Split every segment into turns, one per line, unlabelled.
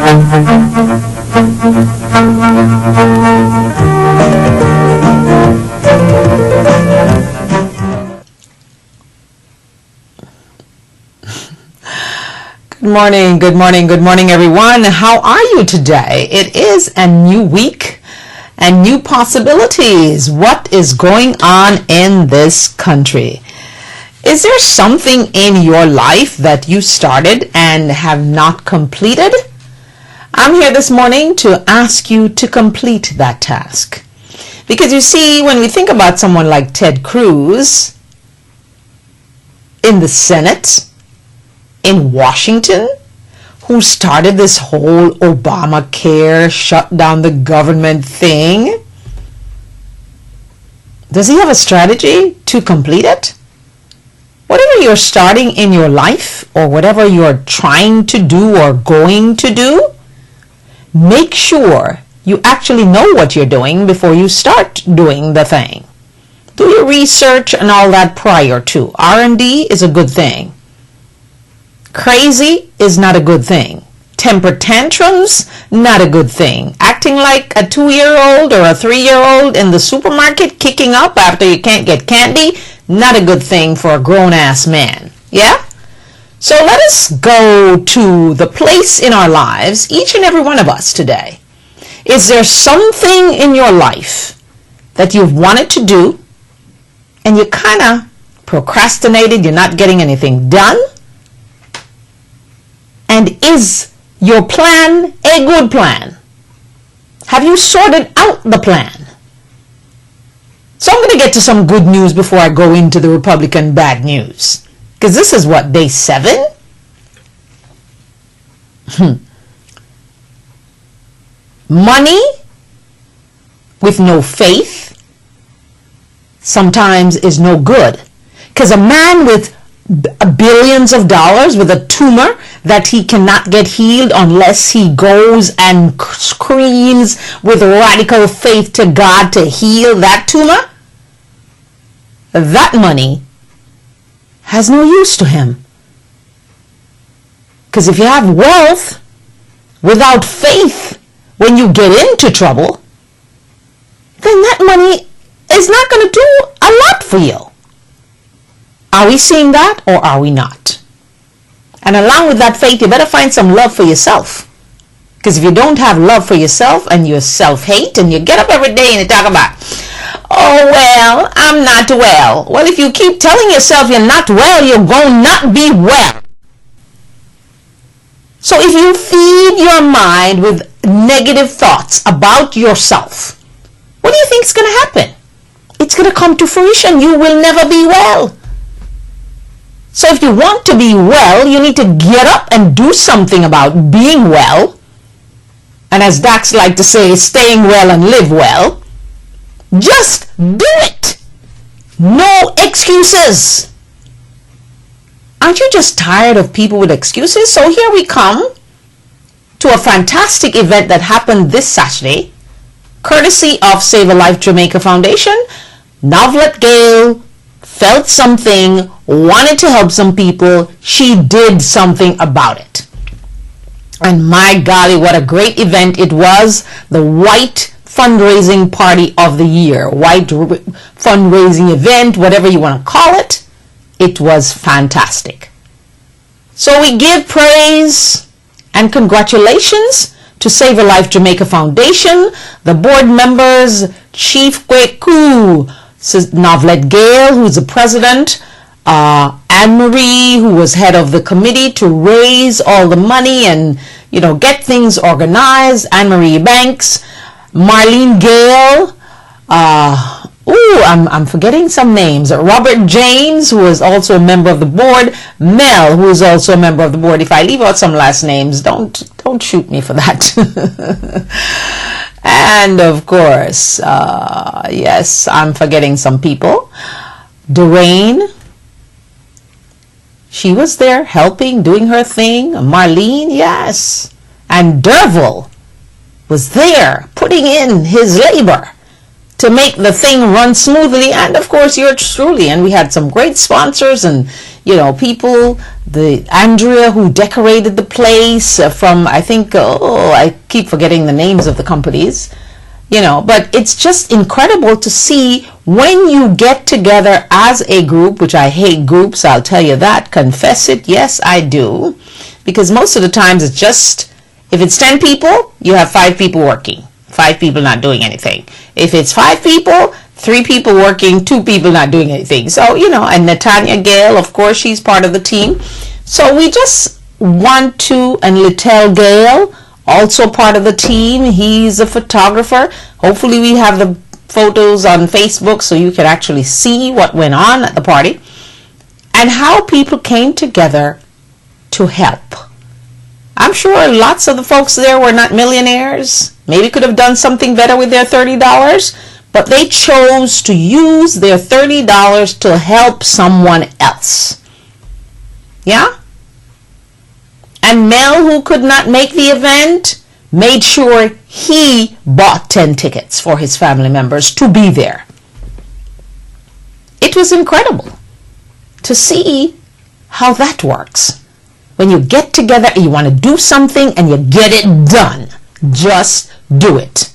Good morning, good morning, good morning, everyone. How are you today? It is a new week and new possibilities. What is going on in this country? Is there something in your life that you started and have not completed? I'm here this morning to ask you to complete that task. Because you see, when we think about someone like Ted Cruz in the Senate, in Washington, who started this whole Obamacare, shut down the government thing, does he have a strategy to complete it? Whatever you're starting in your life or whatever you're trying to do or going to do, make sure you actually know what you're doing before you start doing the thing. Do your research and all that prior to. R&D is a good thing. Crazy is not a good thing. Temper tantrums, not a good thing. Acting like a 2-year-old or a 3-year-old in the supermarket kicking up after you can't get candy, not a good thing for a grown-ass man. Yeah? So let us go to the place in our lives, each and every one of us today. Is there something in your life that you've wanted to do and you kind of procrastinated, you're not getting anything done? And is your plan a good plan? Have you sorted out the plan? So I'm going to get to some good news before I go into the Republican bad news. Because this is what, day 7? Money with no faith sometimes is no good. Because a man with billions of dollars with a tumor that he cannot get healed unless he goes and screams with radical faith to God to heal that tumor, that money has no use to him. Because if you have wealth without faith when you get into trouble, then that money is not going to do a lot for you. Are we seeing that or are we not? And along with that faith, you better find some love for yourself. Because if you don't have love for yourself and you self-hate and you get up every day and you talk about, oh, well, I'm not well. Well, if you keep telling yourself you're not well, you're going to not be well. So if you feed your mind with negative thoughts about yourself, what do you think is going to happen? It's going to come to fruition. You will never be well. So if you want to be well, you need to get up and do something about being well. And as Dax like to say, staying well and live well. Just do it. No excuses. Aren't you just tired of people with excuses? So here we come to a fantastic event that happened this Saturday, courtesy of Save a Life Jamaica Foundation. Novlet Gale felt something, wanted to help some people. She did something about it. And my golly, what a great event it was. The White Fundraising Party of the Year. White fundraising event, whatever you want to call it. It was fantastic. So we give praise and congratulations to Save a Life Jamaica Foundation, the board members, Chief Kweku, Novlet Gale, who's the president, Anne-Marie, who was head of the committee to raise all the money and, you know, get things organized, Anne-Marie Banks, Marlene Gale, I'm forgetting some names, Robert James, who is also a member of the board, Mel, who is also a member of the board. If I leave out some last names, don't shoot me for that. And of course, yes, I'm forgetting some people. Doreen, she was there helping, doing her thing. Marlene, yes. And Derville was there putting in his labor to make the thing run smoothly, and of course yours truly. And we had some great sponsors and, you know, people, the Andrea who decorated the place from, I think, I keep forgetting the names of the companies, you know, but it's just incredible to see when you get together as a group, which I hate groups, I'll tell you that, confess it, yes I do, because most of the times it's just, if it's 10 people, you have 5 people working, 5 people not doing anything. If it's 5 people, 3 people working, 2 people not doing anything. So, you know, and Natanya Gale, of course, she's part of the team. So we just want to, and Littell Gale, also part of the team. He's a photographer. Hopefully we have the photos on Facebook so you can actually see what went on at the party and how people came together to help. I'm sure lots of the folks there were not millionaires. Maybe could have done something better with their $30, but they chose to use their $30 to help someone else. Yeah? And Mel, who could not make the event, made sure he bought 10 tickets for his family members to be there. It was incredible to see how that works. When you get together and you want to do something and you get it done, just do it.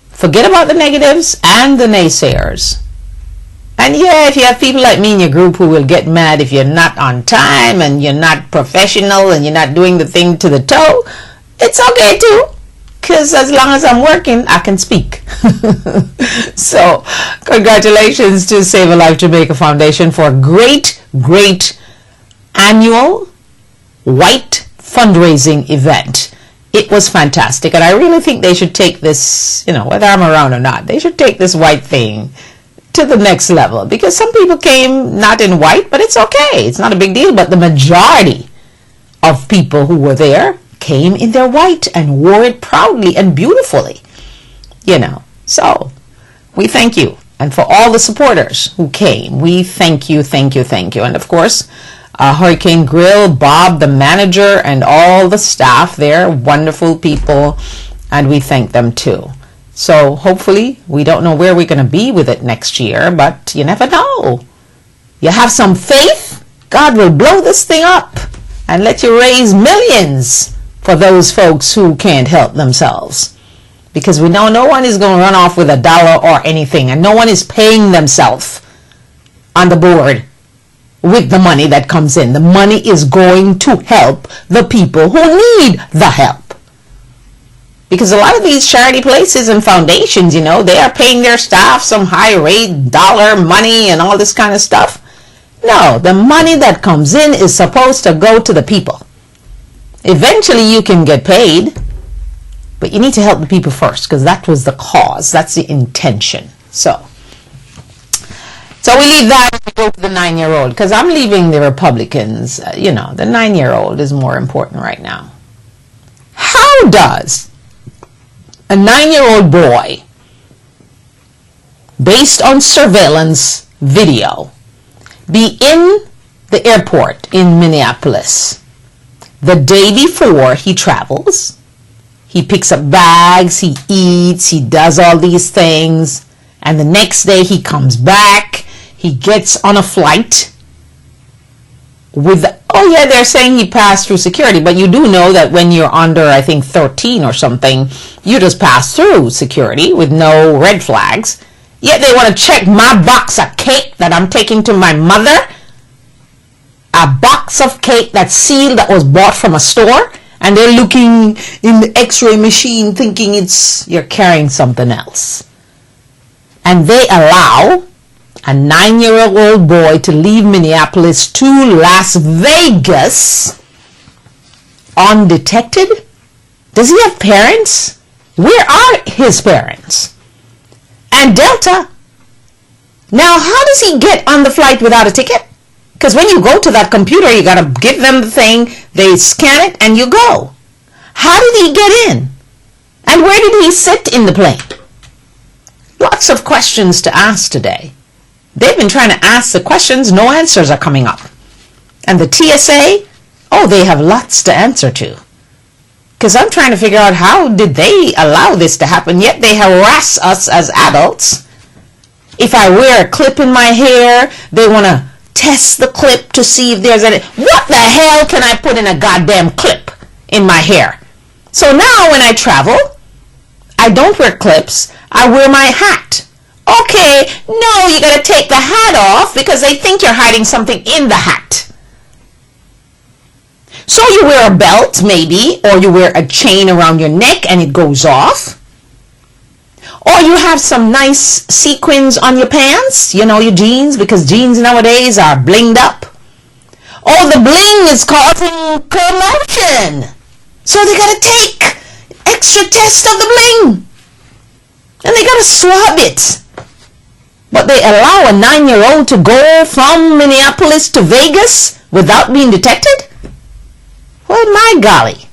Forget about the negatives and the naysayers. And yeah, if you have people like me in your group who will get mad if you're not on time and you're not professional and you're not doing the thing to the toe, it's okay too. Because as long as I'm working, I can speak. So, congratulations to Save a Life Jamaica Foundation for a great, great annual white fundraising event. It was fantastic, and I really think they should take this, you know, whether I'm around or not, they should take this white thing to the next level, because some people came not in white, but it's okay. It's not a big deal, but the majority of people who were there came in their white and wore it proudly and beautifully, you know. So we thank you, and for all the supporters who came, we thank you, thank you, thank you. And of course, Hurricane Grill, Bob, the manager, and all the staff there, wonderful people, and we thank them too. So hopefully, we don't know where we're going to be with it next year, but you never know. You have some faith, God will blow this thing up and let you raise millions for those folks who can't help themselves. Because we know no one is going to run off with $1 or anything, and no one is paying themselves on the board with the money that comes in. The money is going to help the people who need the help. Because a lot of these charity places and foundations, you know, they are paying their staff some high rate dollar money and all this kind of stuff. No, the money that comes in is supposed to go to the people. Eventually you can get paid, but you need to help the people first, because that was the cause. That's the intention. So we leave that and go to the 9-year-old, because I'm leaving the Republicans. You know, the 9-year-old is more important right now. How does a 9-year-old boy, based on surveillance video, be in the airport in Minneapolis the day before he travels? He picks up bags, he eats, he does all these things, and the next day he comes back. He gets on a flight with, oh yeah, they're saying he passed through security, but you do know that when you're under, I think, 13 or something, you just pass through security with no red flags. Yet they want to check my box of cake that I'm taking to my mother. A box of cake that's sealed, that was bought from a store, and they're looking in the x-ray machine thinking you're carrying something else. And they allow a 9-year-old boy to leave Minneapolis to Las Vegas undetected? Does he have parents? Where are his parents? And Delta? Now, how does he get on the flight without a ticket? Because when you go to that computer, you got to give them the thing, they scan it, and you go. How did he get in? And where did he sit in the plane? Lots of questions to ask today. They've been trying to ask the questions, no answers are coming up. And the TSA, oh, they have lots to answer to. Because I'm trying to figure out, how did they allow this to happen, yet they harass us as adults. If I wear a clip in my hair, they want to test the clip to see if there's any. What the hell can I put in a goddamn clip in my hair? So now when I travel, I don't wear clips, I wear my hat. Okay, no, you gotta take the hat off because they think you're hiding something in the hat. So you wear a belt maybe, or you wear a chain around your neck and it goes off. Or you have some nice sequins on your pants, you know, your jeans, because jeans nowadays are blinged up. Oh, the bling is causing commotion. So they gotta take extra test of the bling. And they gotta swab it. But they allow a 9-year-old to go from Minneapolis to Vegas without being detected? Well, my golly.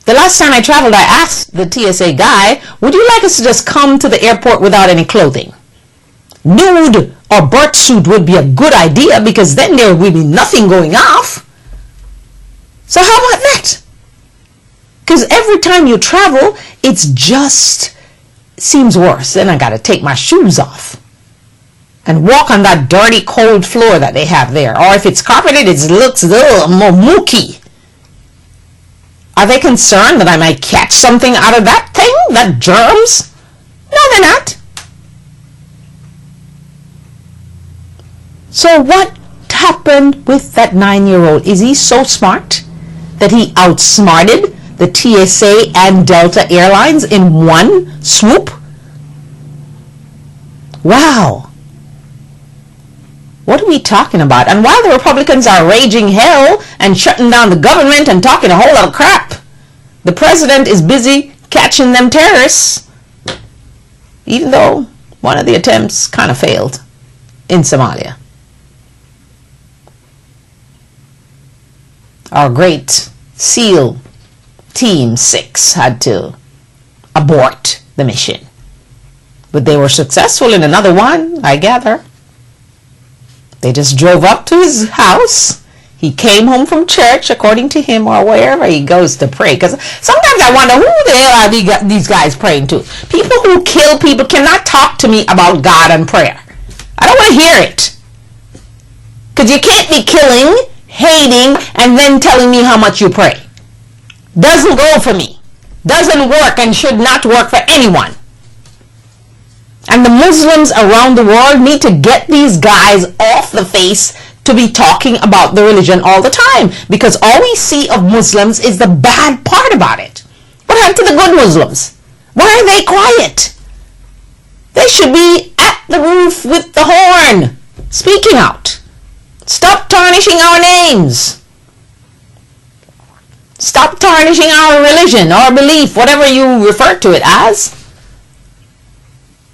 The last time I traveled, I asked the TSA guy, would you like us to just come to the airport without any clothing? Nude or bird suit would be a good idea because then there will be nothing going off. So how about that? Because every time you travel, it's just seems worse. Then I got to take my shoes off and walk on that dirty, cold floor that they have there. Or if it's carpeted, it looks a little more mooky. Are they concerned that I might catch something out of that thing? That germs? No, they're not. So what happened with that 9-year-old? Is he so smart that he outsmarted the TSA and Delta Airlines in one swoop? Wow. What are we talking about? And while the Republicans are raging hell and shutting down the government and talking a whole lot of crap, the president is busy catching them terrorists, even though one of the attempts kind of failed in Somalia. Our great SEAL Team 6 had to abort the mission. But they were successful in another one, I gather. They just drove up to his house. He came home from church, according to him, or wherever he goes to pray. Because sometimes I wonder, who the hell are these guys praying to? People who kill people cannot talk to me about God and prayer. I don't want to hear it. Because you can't be killing, hating, and then telling me how much you pray. Doesn't go for me. Doesn't work and should not work for anyone. And the Muslims around the world need to get these guys off the face to be talking about the religion all the time. Because all we see of Muslims is the bad part about it. What happened to the good Muslims? Why are they quiet? They should be at the roof with the horn, speaking out. Stop tarnishing our names. Stop tarnishing our religion, our belief, whatever you refer to it as.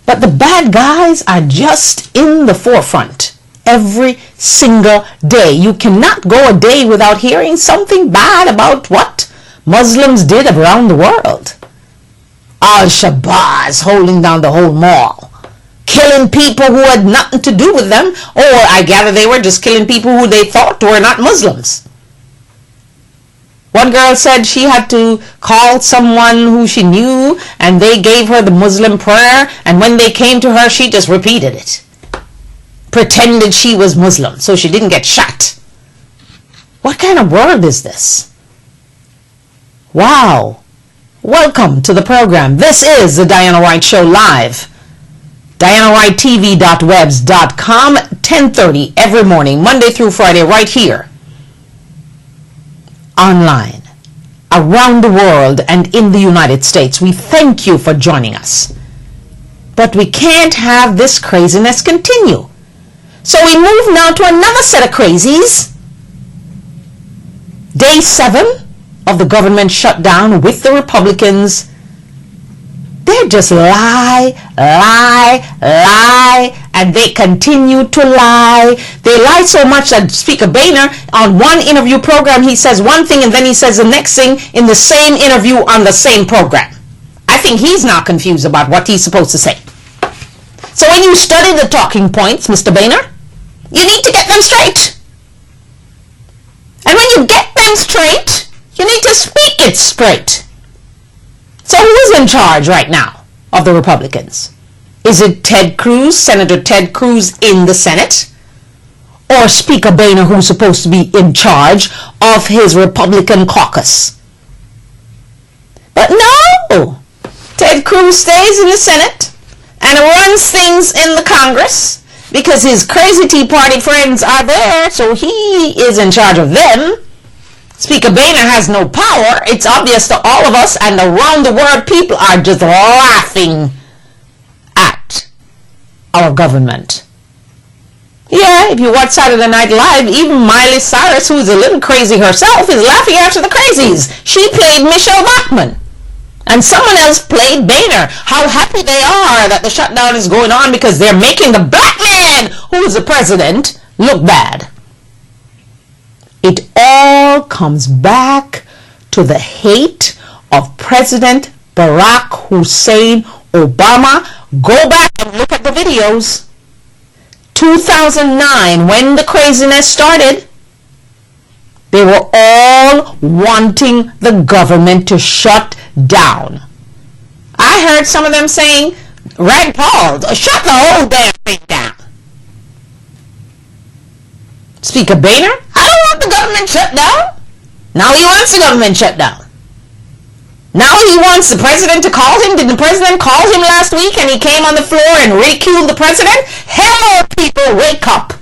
But the bad guys are just in the forefront every single day. You cannot go a day without hearing something bad about what Muslims did around the world. Al-Shabaab holding down the whole mall, killing people who had nothing to do with them, or I gather they were just killing people who they thought were not Muslims. One girl said she had to call someone who she knew and they gave her the Muslim prayer, and when they came to her, she just repeated it. Pretended she was Muslim so she didn't get shot. What kind of world is this? Wow. Welcome to the program. This is the Diana Wright Show live. DianaWrightTV.webs.com, 10:30 every morning, Monday through Friday, right here. Online, around the world, and in the United States. We thank you for joining us. But we can't have this craziness continue. So we move now to another set of crazies. Day 7 of the government shutdown with the Republicans. They just lie, and they continue to lie. They lie so much that Speaker Boehner, on one interview program, he says one thing and then he says the next thing in the same interview on the same program. I think he's not confused about what he's supposed to say. So when you study the talking points, Mr. Boehner, you need to get them straight. And when you get them them straight. You need to speak it straight. So who's in charge right now of the Republicans? Is it Ted Cruz, Senator Ted Cruz in the Senate? Or Speaker Boehner, who's supposed to be in charge of his Republican caucus? But no! Ted Cruz stays in the Senate and runs things in the Congress because his crazy Tea Party friends are there, so he is in charge of them. Speaker Boehner has no power. It's obvious to all of us, and around the world people are just laughing at our government. Yeah, if you watch Saturday Night Live, even Miley Cyrus, who's a little crazy herself, is laughing after the crazies. She played Michelle Bachmann. And someone else played Boehner. How happy they are that the shutdown is going on because they're making the black man, who's the president, look bad. It all comes back to the hate of President Barack Hussein Obama. Go back and look at the videos. 2009, when the craziness started, they were all wanting the government to shut down. I heard some of them saying, Rand Paul, shut the whole damn thing down. Speaker Boehner, I don't want the government shut down. Now he wants the government shut down. Now he wants the president to call him. Did the president call him last week and he came on the floor and ridiculed the president? Hello, people, wake up.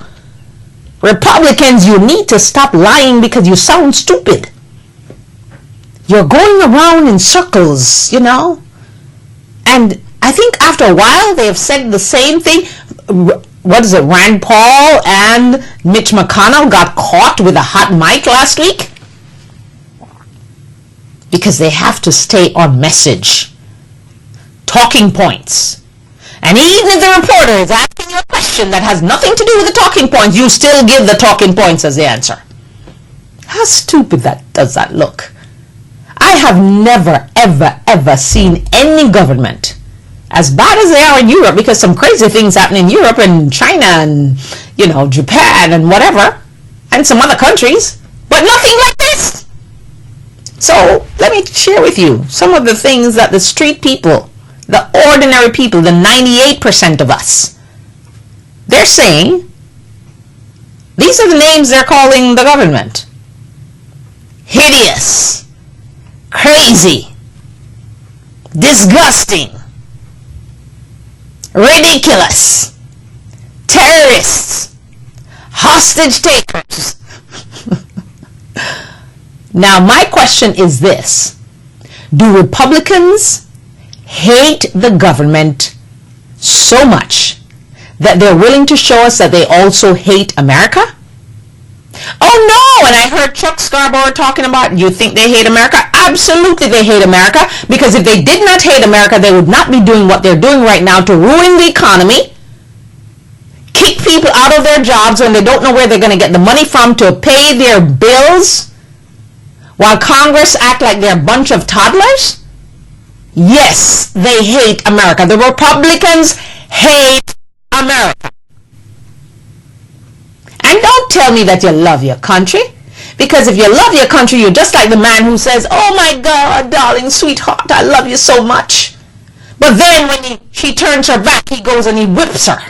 Republicans, you need to stop lying because you sound stupid. You're going around in circles, you know. And I think after a while they have said the same thing. What is it? Rand Paul and Mitch McConnell got caught with a hot mic last week because they have to stay on message. Talking points. And even if the reporter is asking you a question that has nothing to do with the talking points, you still give the talking points as the answer. How stupid does that look? I have never, ever, ever seen any government as bad as they are in Europe, because some crazy things happen in Europe and China and, you know, Japan and whatever, and some other countries, but nothing like this. So let me share with you some of the things that the street people, the ordinary people, the 98% of us, they're saying. These are the names they're calling the government. Hideous, crazy, disgusting, ridiculous, terrorists, hostage takers. Now my question is this: do Republicans hate the government so much that they're willing to show us that they also hate America? Oh no, and I heard Chuck Scarborough talking about, you think they hate America? Absolutely they hate America, because if they did not hate America, they would not be doing what they're doing right now to ruin the economy, kick people out of their jobs when they don't know where they're going to get the money from to pay their bills, while Congress act like they're a bunch of toddlers. Yes, they hate America. The Republicans hate America. And don't tell me that you love your country, because if you love your country, you're just like the man who says, oh my God, darling, sweetheart, I love you so much. But then when she turns her back, he goes and he whips her.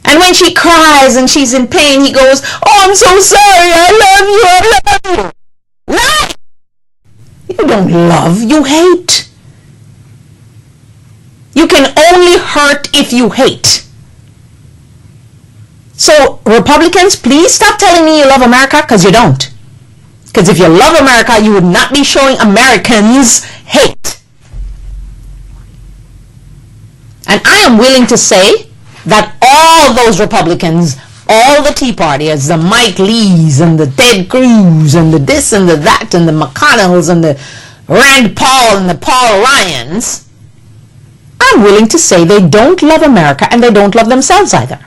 And when she cries and she's in pain, he goes, oh, I'm so sorry, I love you. Lie! You don't love, you hate. You can only hurt if you hate. So Republicans, please stop telling me you love America, because you don't. Because if you love America, you would not be showing Americans hate. And I am willing to say that all those Republicans, all the Tea Partyers, the Mike Lees and the Ted Cruz and the this and the that and the McConnells and the Rand Paul and the Paul Ryans, I'm willing to say they don't love America and they don't love themselves either.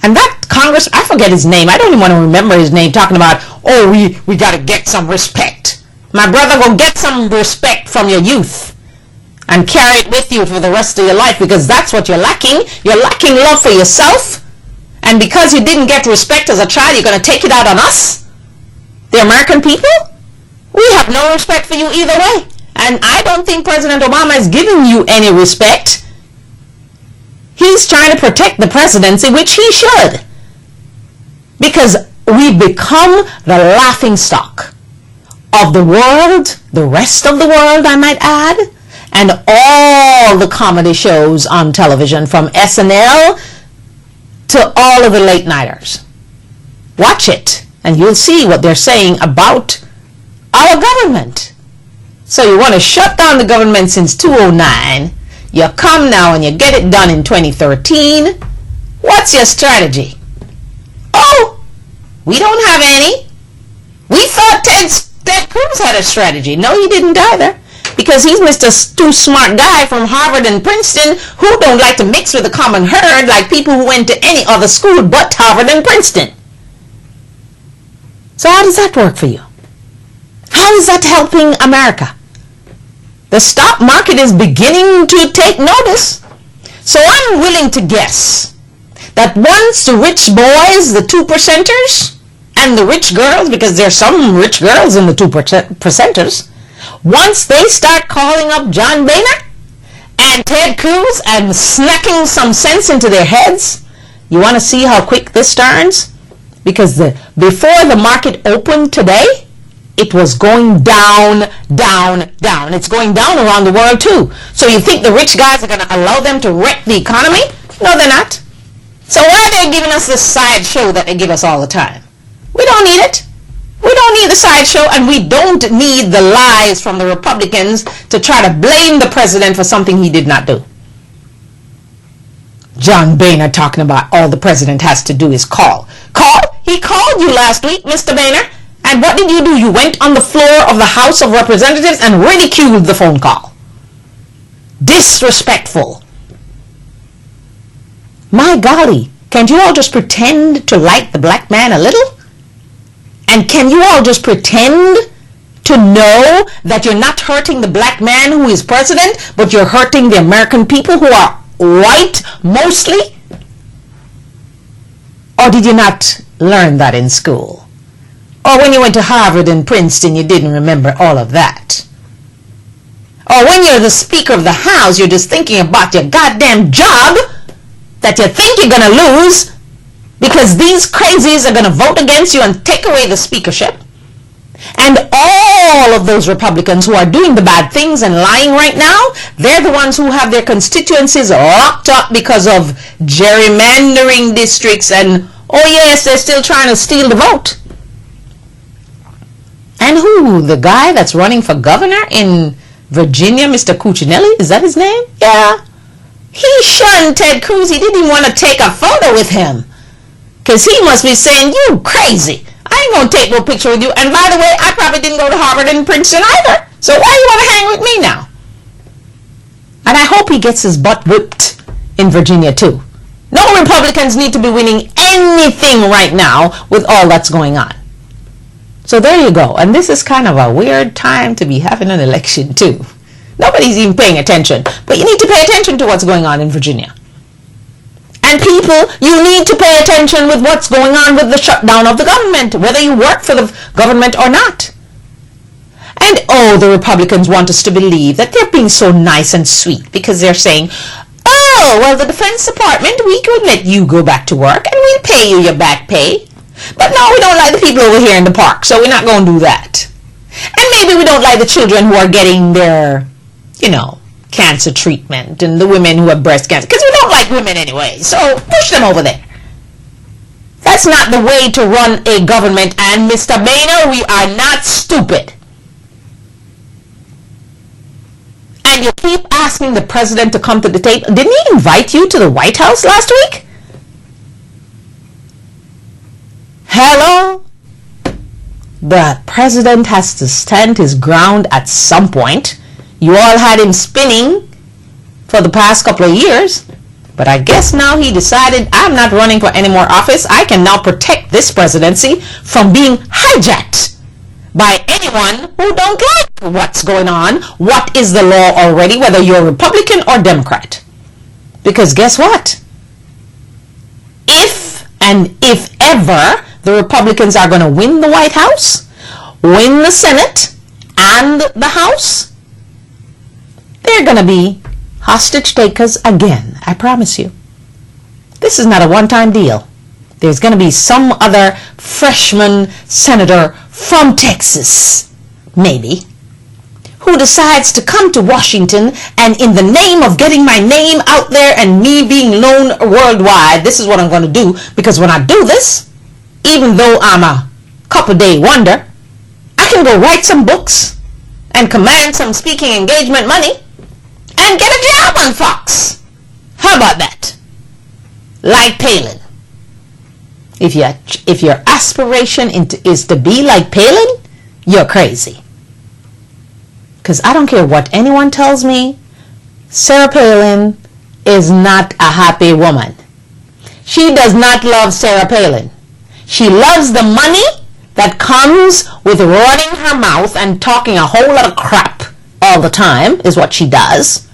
And that Congress, I forget his name, I don't even want to remember his name, talking about, oh, we got to get some respect. My brother, go get some respect from your youth and carry it with you for the rest of your life, because that's what you're lacking. You're lacking love for yourself, and because you didn't get respect as a child, you're going to take it out on us? The American people? We have no respect for you either way. And I don't think President Obama is giving you any respect. He's trying to protect the presidency, which he should. Because we've become the laughingstock of the world, the rest of the world, I might add, and all the comedy shows on television, from SNL to all of the late nighters. Watch it, and you'll see what they're saying about our government. So you want to shut down the government since 2009. You come now and you get it done in 2013. What's your strategy? Oh, we don't have any. We thought Ted Cruz had a strategy. No, he didn't either. Because he's Mr. Too Smart Guy from Harvard and Princeton who don't like to mix with the common herd like people who went to any other school but Harvard and Princeton. So how does that work for you? How is that helping America? The stock market is beginning to take notice. So I'm willing to guess that once the rich boys, the 2%ers, and the rich girls, because there's some rich girls in the 2%ers, once they start calling up John Boehner and Ted Cruz and snacking some sense into their heads, you want to see how quick this turns? Because before the market opened today, it was going down, down, down. It's going down around the world too. So you think the rich guys are going to allow them to wreck the economy? No, they're not. So why are they giving us this sideshow that they give us all the time? We don't need it. We don't need the sideshow, and we don't need the lies from the Republicans to try to blame the president for something he did not do. John Boehner talking about all the president has to do is call. Call? He called you last week, Mr. Boehner. And what did you do? You went on the floor of the House of Representatives and ridiculed the phone call. Disrespectful. My golly, can't you all just pretend to like the black man a little? And can you all just pretend to know that you're not hurting the black man who is president, but you're hurting the American people who are white mostly? Or did you not learn that in school? Or when you went to Harvard and Princeton, you didn't remember all of that? Or when you're the Speaker of the House, you're just thinking about your goddamn job that you think you're going to lose because these crazies are going to vote against you and take away the speakership. And all of those Republicans who are doing the bad things and lying right now, they're the ones who have their constituencies locked up because of gerrymandering districts and, oh yes, they're still trying to steal the vote. And who? The guy that's running for governor in Virginia, Mr. Cuccinelli? Is that his name? Yeah. He shunned Ted Cruz. He didn't even want to take a photo with him. Because he must be saying, you crazy. I ain't going to take no picture with you. And by the way, I probably didn't go to Harvard and Princeton either. So why you want to hang with me now? And I hope he gets his butt whipped in Virginia too. No Republicans need to be winning anything right now with all that's going on. So there you go. And this is kind of a weird time to be having an election too. Nobody's even paying attention. But you need to pay attention to what's going on in Virginia. And people, you need to pay attention with what's going on with the shutdown of the government, whether you work for the government or not. And oh, the Republicans want us to believe that they're being so nice and sweet because they're saying, oh, well, the Defense Department, we could let you go back to work and we'll pay you your back pay. But no, we don't like the people over here in the park, so we're not going to do that. And maybe we don't like the children who are getting their, cancer treatment and the women who have breast cancer, because we don't like women anyway, so push them over there. That's not the way to run a government, and Mr. Boehner, we are not stupid. And you keep asking the president to come to the table. Didn't he invite you to the White House last week? Hello? The president has to stand his ground at some point. You all had him spinning for the past couple of years. But I guess now he decided, I'm not running for any more office. I can now protect this presidency from being hijacked by anyone who don't like what's going on, what is the law already, whether you're Republican or Democrat. Because guess what? If ever the Republicans are going to win the White House, win the Senate and the House, they're going to be hostage takers again, I promise you. This is not a one-time deal. There's going to be some other freshman senator from Texas, maybe, who decides to come to Washington, and in the name of getting my name out there and me being known worldwide, this is what I'm going to do, because when I do this, even though I'm a couple-day wonder, I can go write some books and command some speaking engagement money and get a job on Fox. How about that? Like Palin. If your aspiration is to be like Palin, you're crazy. Because I don't care what anyone tells me, Sarah Palin is not a happy woman. She does not love Sarah Palin. She loves the money that comes with running her mouth and talking a whole lot of crap all the time, is what she does.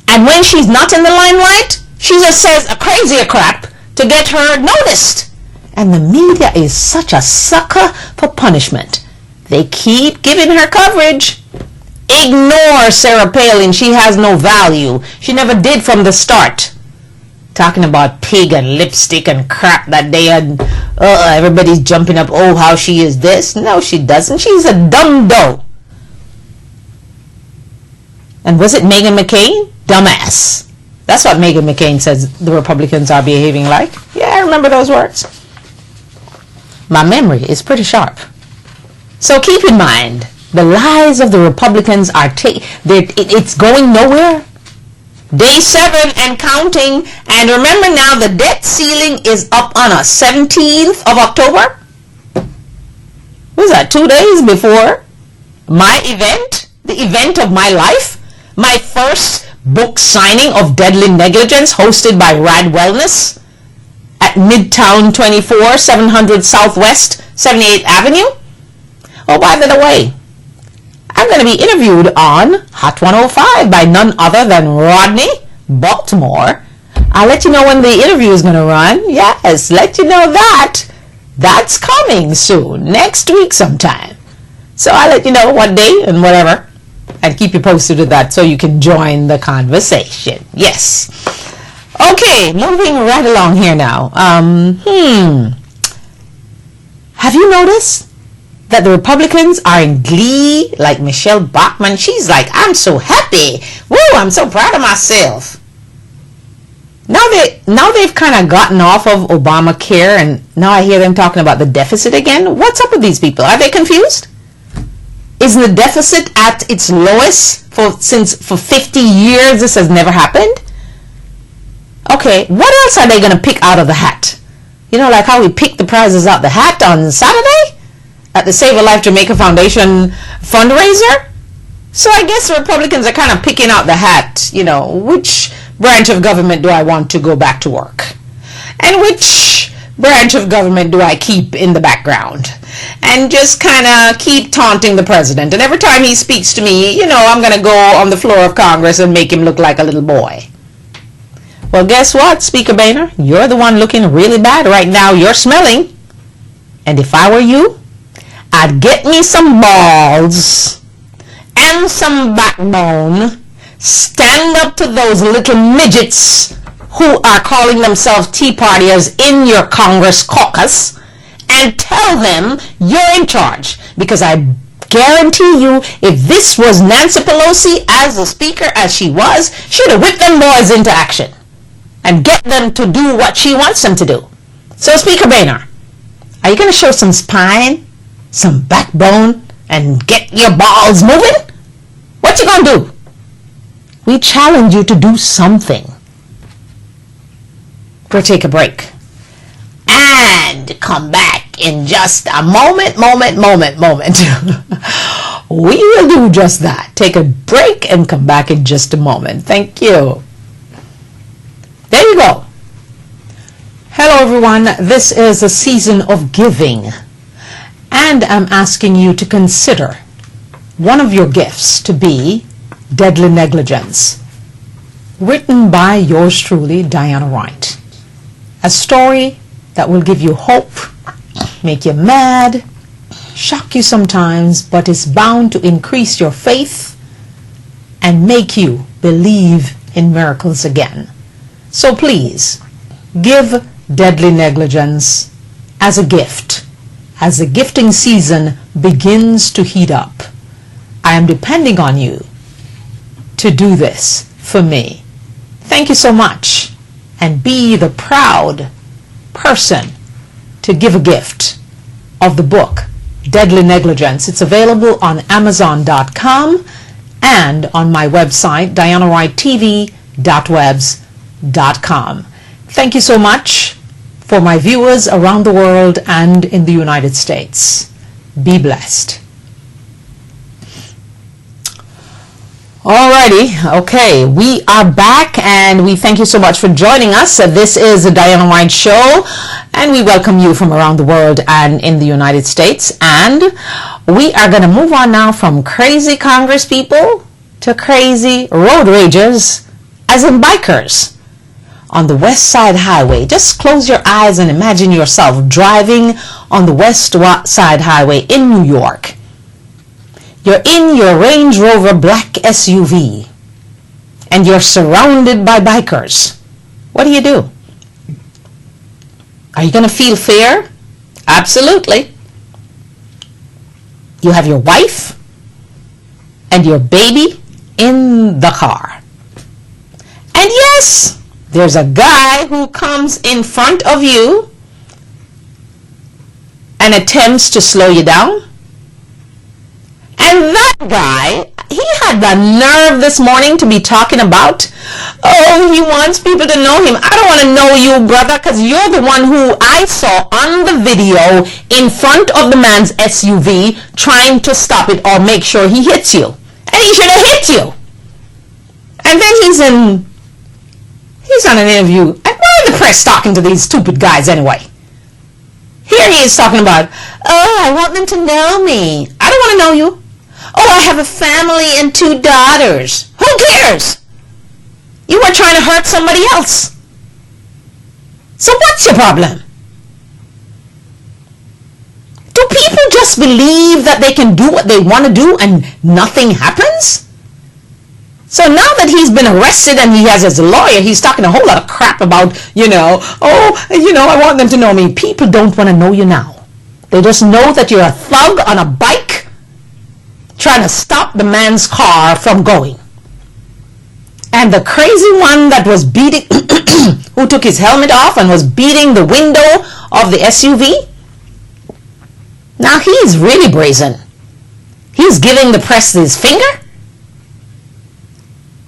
And when she's not in the limelight, she just says a crazier crap to get her noticed. And the media is such a sucker for punishment. They keep giving her coverage. Ignore Sarah Palin. She has no value. She never did from the start. Talking about pig and lipstick and crap that they had. Everybody's jumping up. Oh, how she is this. No, she doesn't. She's a dumb doe. And was it Meghan McCain? Dumbass. That's what Meghan McCain says the Republicans are behaving like. Yeah, I remember those words. My memory is pretty sharp. So keep in mind, the lies of the Republicans are it's going nowhere. Day 7 and counting. And remember now, the debt ceiling is up on us, 17th of October. What was that, 2 days before my event, the event of my life, my first book signing of Deadly Negligence, hosted by Rad Wellness at Midtown 24, 700 Southwest 78th Avenue. Oh, by the way, I'm going to be interviewed on Hot 105 by none other than Rodney Baltimore. I'll let you know when the interview is going to run. Yes, let you know that. That's coming soon, next week sometime. So I'll let you know what day and whatever, and keep you posted with that so you can join the conversation. Yes. Okay, moving right along here now. Have you noticed that the Republicans are in glee, like Michelle Bachmann? She's like, I'm so happy. Woo, I'm so proud of myself. Now they've kind of gotten off of Obamacare, and now I hear them talking about the deficit again. What's up with these people? Are they confused? Isn't the deficit at its lowest for 50 years? This has never happened. Okay, what else are they going to pick out of the hat? You know, like how we pick the prizes out the hat on Saturday at the Save a Life Jamaica Foundation fundraiser. So I guess the Republicans are kind of picking out the hat, you know, which branch of government do I want to go back to work? And which branch of government do I keep in the background? And just kind of keep taunting the president. And every time he speaks to me, you know, I'm going to go on the floor of Congress and make him look like a little boy. Well, guess what, Speaker Boehner? You're the one looking really bad right now. You're smelling. And if I were you, I'd get me some balls and some backbone, stand up to those little midgets who are calling themselves Tea Partiers in your Congress caucus, and tell them you're in charge. Because I guarantee you, if this was Nancy Pelosi as a speaker, as she was, she'd have whipped them boys into action and get them to do what she wants them to do. So, Speaker Boehner, are you going to show some spine, some backbone, and get your balls moving? What you going to do? We challenge you to do something. We'll take a break and come back in just a moment. We will do just that. Take a break and come back in just a moment. Thank you. There you go. Hello everyone. This is a season of giving, and I'm asking you to consider one of your gifts to be Deadly Negligence, written by yours truly, Diana Wright. A story that will give you hope, make you mad, shock you sometimes, but it's bound to increase your faith and make you believe in miracles again. So please, give Deadly Negligence as a gift. As the gifting season begins to heat up, I am depending on you to do this for me. Thank you so much, and be the proud person to give a gift of the book Deadly Negligence. It's available on Amazon.com and on my website DianaWrightTV.webs.com. Thank you so much for my viewers around the world and in the United States. Be blessed. Alrighty, okay, we are back, and we thank you so much for joining us. This is the Diana Wright Show, and we welcome you from around the world and in the United States. And we are going to move on now from crazy Congress people to crazy road ragers, as in bikers, on the West Side Highway. Just close your eyes and imagine yourself driving on the West Side Highway in New York. You're in your Range Rover black SUV, and you're surrounded by bikers. What do you do? Are you going to feel fear? Absolutely. You have your wife and your baby in the car. And yes, there's a guy who comes in front of you and attempts to slow you down. And that guy, he had the nerve this morning to be talking about, oh, he wants people to know him. I don't want to know you, brother, because you're the one who I saw on the video in front of the man's SUV trying to stop it or make sure he hits you. And he should have hit you. And then he's on an interview. And why are the press talking to these stupid guys anyway? Here he is talking about, oh, I want them to know me. I don't want to know you. Oh, I have a family and 2 daughters. Who cares? You were trying to hurt somebody else. So what's your problem? Do people just believe that they can do what they want to do and nothing happens? So now that he's been arrested and he has his lawyer, he's talking a whole lot of crap about, I want them to know me. People don't want to know you now. They just know that you're a thug on a bike trying to stop the man's car from going. And the crazy one that was beating, who took his helmet off and was beating the window of the SUV, now he's really brazen. He's giving the press his finger.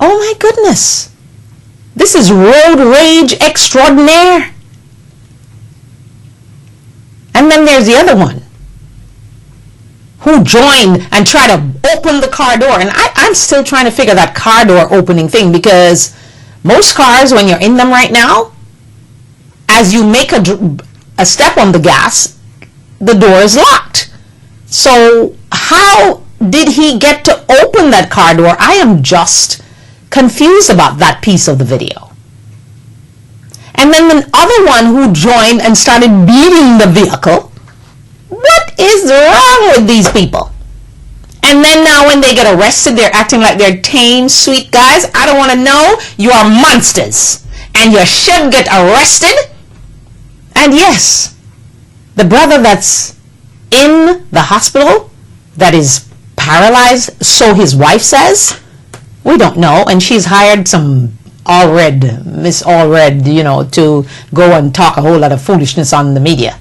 Oh my goodness. This is road rage extraordinaire. And then there's the other one who joined and tried to open the car door. And I'm still trying to figure that car door opening thing, because most cars, when you're in them right now, as you make a step on the gas, the door is locked. So how did he get to open that car door? I am just confused about that piece of the video. And then the other one who joined and started beating the vehicle. What is wrong with these people? And then now when they get arrested, they're acting like they're tame, sweet guys. I don't want to know. You are monsters. And you should get arrested. And yes, the brother that's in the hospital that is paralyzed, so his wife says, we don't know. And she's hired some Miss Allred, to go and talk a whole lot of foolishness on the media.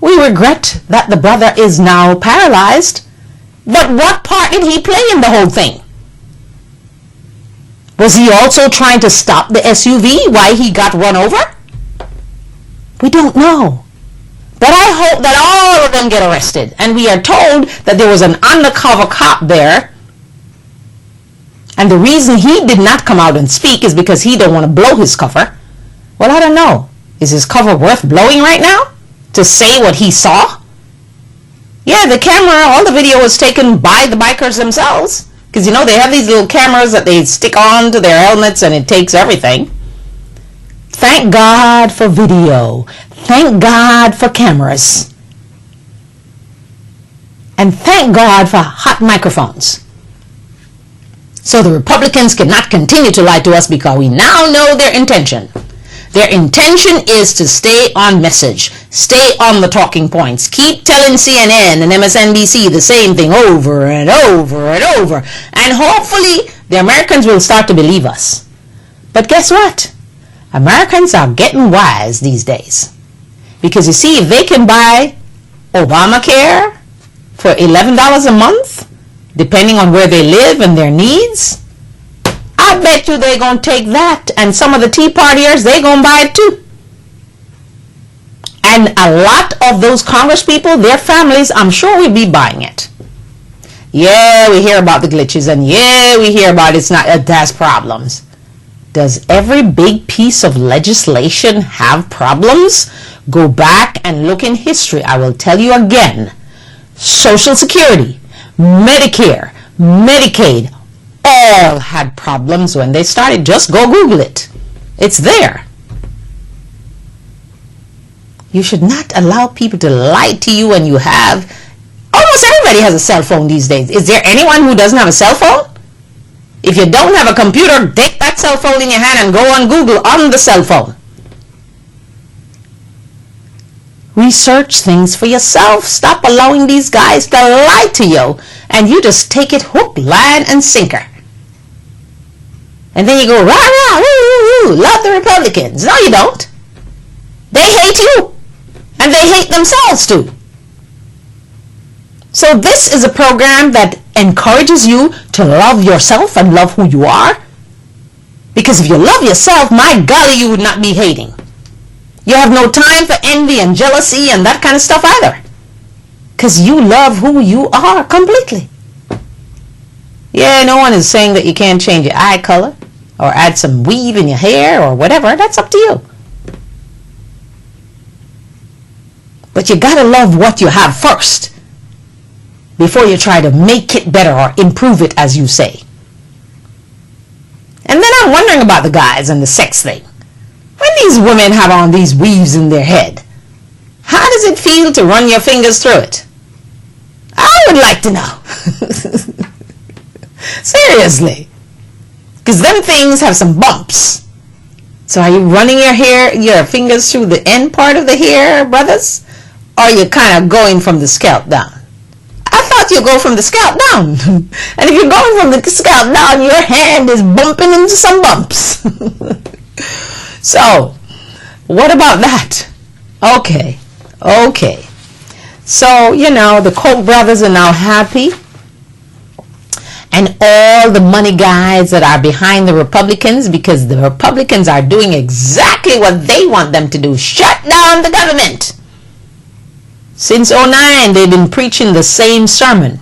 We regret that the brother is now paralyzed, but what part did he play in the whole thing? Was he also trying to stop the SUV while he got run over? We don't know. But I hope that all of them get arrested. And we are told that there was an undercover cop there. And the reason he did not come out and speak is because he don't want to blow his cover. Well, I don't know. Is his cover worth blowing right now? To say what he saw? Yeah, the camera, all the video was taken by the bikers themselves. Because, they have these little cameras that they stick on to their helmets and it takes everything. Thank God for video. Thank God for cameras. And thank God for hot microphones. So the Republicans cannot continue to lie to us, because we now know their intention. Their intention is to stay on message, stay on the talking points, keep telling CNN and MSNBC the same thing over and over and over. And hopefully the Americans will start to believe us. But guess what? Americans are getting wise these days. Because you see, if they can buy Obamacare for $11 a month, depending on where they live and their needs, I bet you they're going to take that, and some of the Tea Partiers, they're going to buy it too. And a lot of those Congress people, their families, I'm sure will be buying it. Yeah, we hear about the glitches, and yeah, we hear about it has problems. Does every big piece of legislation have problems? Go back and look in history. I will tell you again. Social Security, Medicare, Medicaid, all had problems when they started. Just go Google it. It's there. You should not allow people to lie to you when you have. Almost everybody has a cell phone these days. Is there anyone who doesn't have a cell phone? If you don't have a computer, take that cell phone in your hand and go on Google on the cell phone. Research things for yourself. Stop allowing these guys to lie to you, and you just take it hook, line, and sinker. And then you go, rah, rah, woo, woo, woo, love the Republicans. No, you don't. They hate you, and they hate themselves too. So this is a program that encourages you to love yourself and love who you are. Because if you love yourself, my golly, you would not be hating. You have no time for envy and jealousy and that kind of stuff either. Because you love who you are completely. Yeah, no one is saying that you can't change your eye color or add some weave in your hair or whatever. That's up to you. But you gotta love what you have first before you try to make it better or improve it, as you say. And then I'm wondering about the guys and the sex thing. When these women have on these weaves in their head, how does it feel to run your fingers through it? I would like to know. Seriously. Because them things have some bumps. So are you running your fingers through the end part of the hair, brothers? Or are you kind of going from the scalp down? I thought you go from the scalp down. And if you're going from the scalp down, your hand is bumping into some bumps. So, what about that? Okay. So, the Koch brothers are now happy. And all the money guys that are behind the Republicans, because the Republicans are doing exactly what they want them to do. Shut down the government. Since 2009, they've been preaching the same sermon.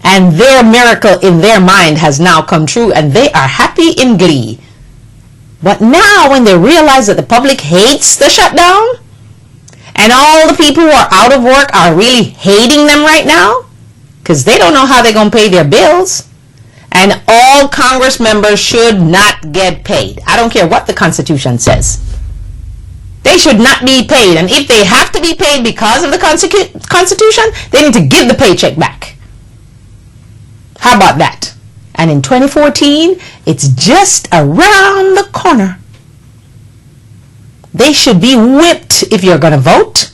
And their miracle in their mind has now come true, and they are happy in glee. But now when they realize that the public hates the shutdown, and all the people who are out of work are really hating them right now, because they don't know how they're going to pay their bills, and all Congress members should not get paid. I don't care what the Constitution says. They should not be paid, and if they have to be paid because of the Constitution, they need to give the paycheck back. How about that? And in 2014, it's just around the corner. They should be whipped if you're going to vote.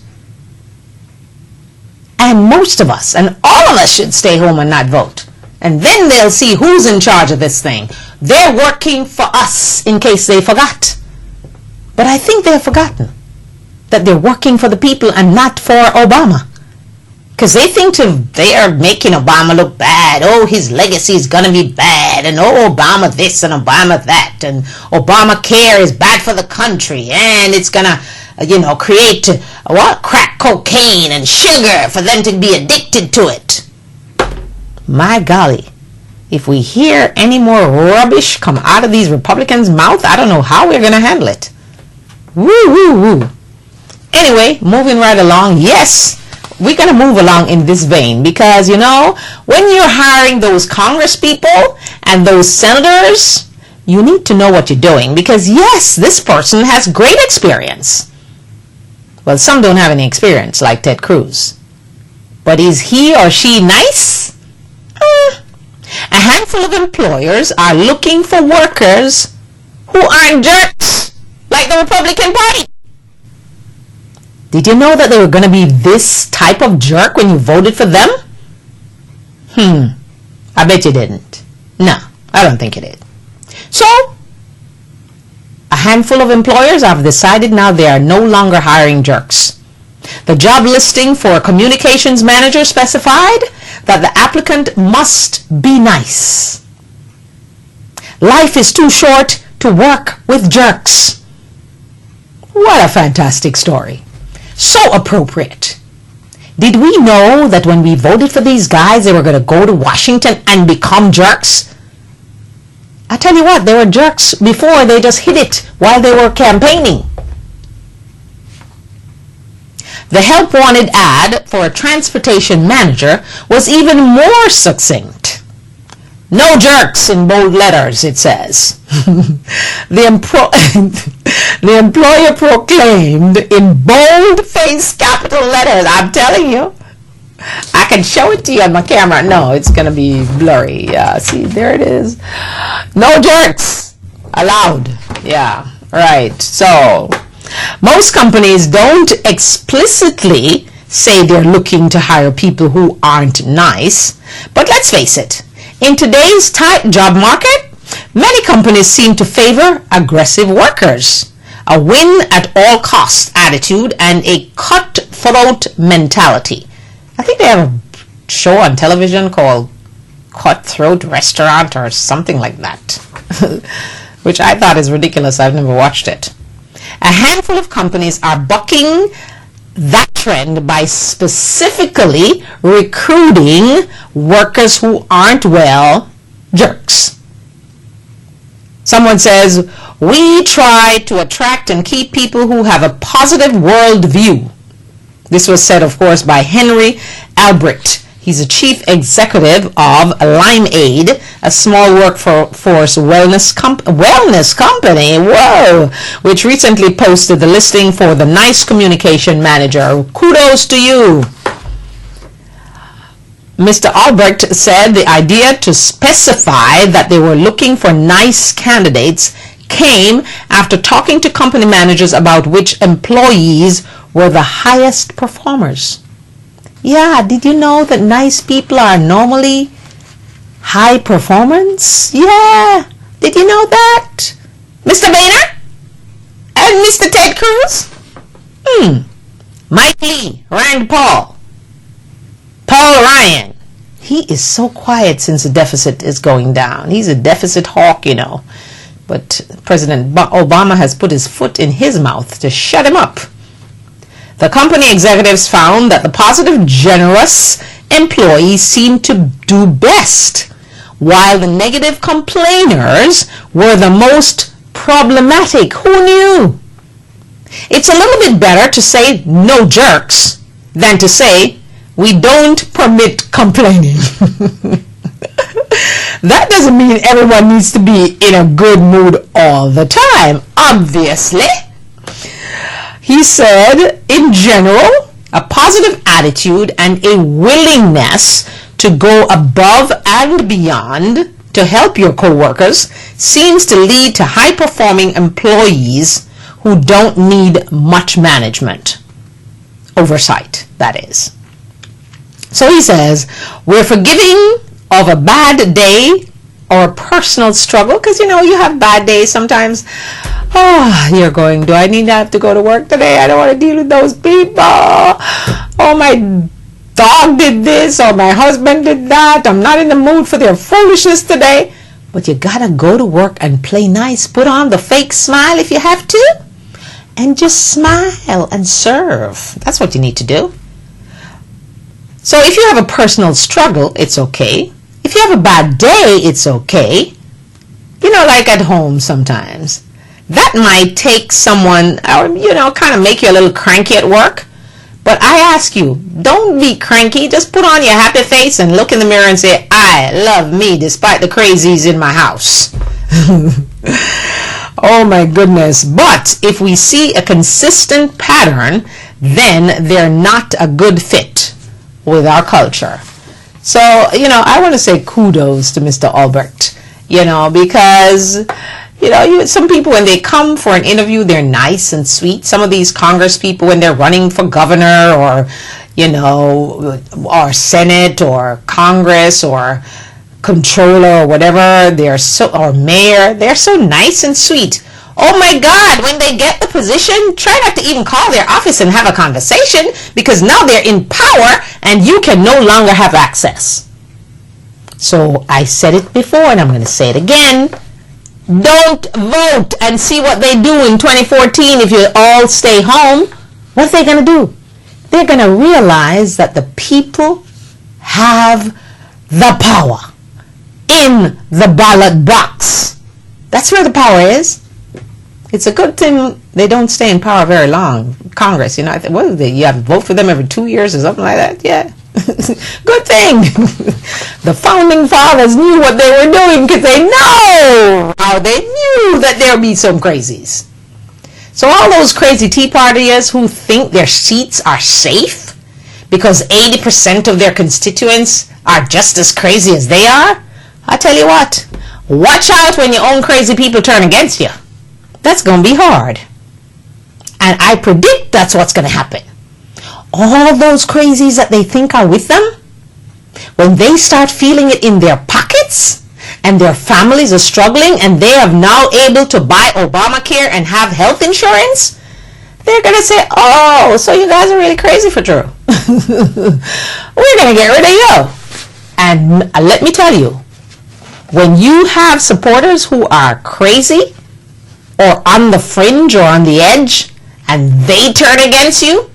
And most of us, and all of us, should stay home and not vote. And then they'll see who's in charge of this thing. They're working for us, in case they forgot. But I think they've forgotten that they're working for the people and not for Obama. Because they think they are making Obama look bad. Oh, his legacy is going to be bad. And oh, Obama this and Obama that. And Obamacare is bad for the country. And it's going to, create crack cocaine and sugar for them to be addicted to it. My golly. If we hear any more rubbish come out of these Republicans' mouth, I don't know how we're going to handle it. Woo, woo, woo. Anyway, moving right along. Yes, we're going to move along in this vein because, when you're hiring those Congress people and those senators, you need to know what you're doing because, yes, this person has great experience. Well, some don't have any experience, like Ted Cruz. But is he or she nice? A handful of employers are looking for workers who aren't jerks, like the Republican Party. Did you know that they were going to be this type of jerk when you voted for them? I bet you didn't. No, I don't think you did. So, a handful of employers have decided now they are no longer hiring jerks. The job listing for a communications manager specified that the applicant must be nice. Life is too short to work with jerks. What a fantastic story. So appropriate. Did we know that when we voted for these guys, they were going to go to Washington and become jerks? I tell you what, they were jerks before they just hit it while they were campaigning. The help wanted ad for a transportation manager was even more succinct. No jerks in bold letters, it says. The employer proclaimed in bold-faced capital letters. I'm telling you. I can show it to you on my camera. No, it's going to be blurry. Yeah, see, there it is. No jerks allowed. Yeah, right. So, most companies don't explicitly say they're looking to hire people who aren't nice. But let's face it. In today's tight job market, many companies seem to favor aggressive workers, a win at all costs attitude, and a cutthroat mentality. I think they have a show on television called Cutthroat Restaurant or something like that, which I thought is ridiculous. I've never watched it. A handful of companies are bucking that trend by specifically recruiting workers who aren't, well, jerks. Someone says, we try to attract and keep people who have a positive worldview. This was said, of course, by Henry Albrecht. He's a chief executive of Limeade, a small workforce wellness company, whoa, which recently posted the listing for the Nice Communication Manager. Kudos to you. Mr. Albrecht said the idea to specify that they were looking for nice candidates came after talking to company managers about which employees were the highest performers. Yeah, did you know that nice people are normally high performance? Yeah, did you know that? Mr. Boehner? And Mr. Ted Cruz? Mike Lee, Rand Paul, Paul Ryan. He is so quiet since the deficit is going down. He's a deficit hawk, you know. But President Obama has put his foot in his mouth to shut him up. The company executives found that the positive, generous employees seemed to do best, while the negative complainers were the most problematic. Who knew? It's a little bit better to say no jerks than to say we don't permit complaining. That doesn't mean everyone needs to be in a good mood all the time, obviously. He said, in general, a positive attitude and a willingness to go above and beyond to help your coworkers seems to lead to high-performing employees who don't need much management. Oversight, that is. So he says, we're forgiving of a bad day or a personal struggle, because you know you have bad days sometimes. Oh, you're going, do I need to have to go to work today? I don't want to deal with those people. Oh, my dog did this, or my husband did that. I'm not in the mood for their foolishness today. But you gotta go to work and play nice. Put on the fake smile if you have to, and just smile and serve. That's what you need to do. So if you have a personal struggle, it's okay. If you have a bad day, it's okay. You know, like at home sometimes. That might take someone, or, you know, kind of make you a little cranky at work. But I ask you, don't be cranky. Just put on your happy face and look in the mirror and say, I love me despite the crazies in my house. Oh my goodness. But if we see a consistent pattern, then they're not a good fit with our culture. So, I want to say kudos to Mr. Albert, because, some people, when they come for an interview, they're nice and sweet. Some of these Congress people, when they're running for governor or, or Senate or Congress or controller or whatever, or mayor, they're so nice and sweet. Oh my God, when they get the position, try not to even call their office and have a conversation, because now they're in power and you can no longer have access. So I said it before and I'm going to say it again. Don't vote and see what they do in 2014 if you all stay home. What are they going to do? They're going to realize that the people have the power in the ballot box. That's where the power is. It's a good thing they don't stay in power very long. Congress, you have to vote for them every 2 years or something like that. Yeah. Good thing. The founding fathers knew what they were doing, because they knew that there'll be some crazies. So all those crazy Tea Partiers who think their seats are safe because 80% of their constituents are just as crazy as they are, I tell you what, watch out when your own crazy people turn against you. That's going to be hard. And I predict that's what's going to happen. All those crazies that they think are with them, when they start feeling it in their pockets and their families are struggling and they are now able to buy Obamacare and have health insurance, they're going to say, oh, so you guys are really crazy for true. We're going to get rid of you. And let me tell you, when you have supporters who are crazy or on the fringe or on the edge and they turn against you,